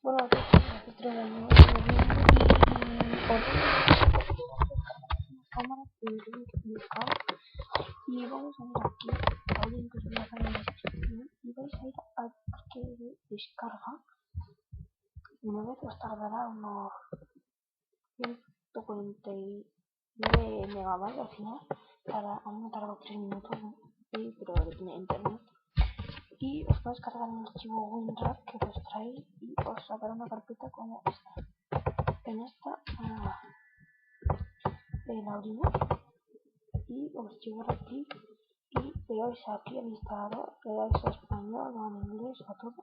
Bueno, aquí traigo un nuevo vídeo y os una cámara que tengo que buscar y vamos a ir aquí al link que os voy a dejar en la descripción y vais a ir al parque de descarga. Una vez os tardará unos 149 megabytes al final. A mí me tardó 3 minutos, ¿no? Sí, pero tiene internet. Y os vais a descargar un archivo WinRAR que os trae y os sacará una carpeta como esta. En esta la abrimos y os llevará aquí y veáis aquí el instalador, le dais a español o en inglés a todo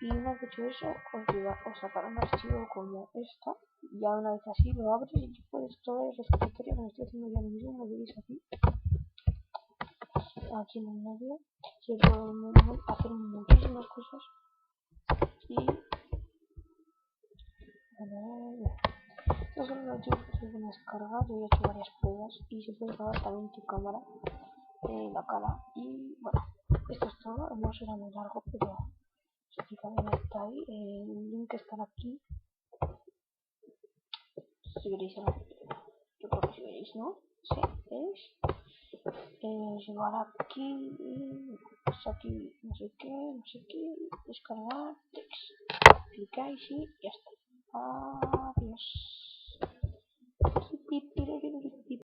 y una vez hecho eso os sacará un archivo como esta. Ya una vez así lo abres y puedes todo el escritorio que estoy haciendo ya mismo, lo veis aquí en el medio. Se pueden hacer muchísimas cosas y estos son los archivos que se pueden descargar. Yo he hecho varias pruebas y se puede grabar también tu cámara, la cara. Y bueno, esto es todo. No será muy largo, pero si también está ahí. El link estará aquí. Si queréis, yo creo que si veréis, ¿no? Sí, ¿veis? Llevar aquí, pues aquí, no sé qué, descargar, text. Clicáis y ya está. Adiós.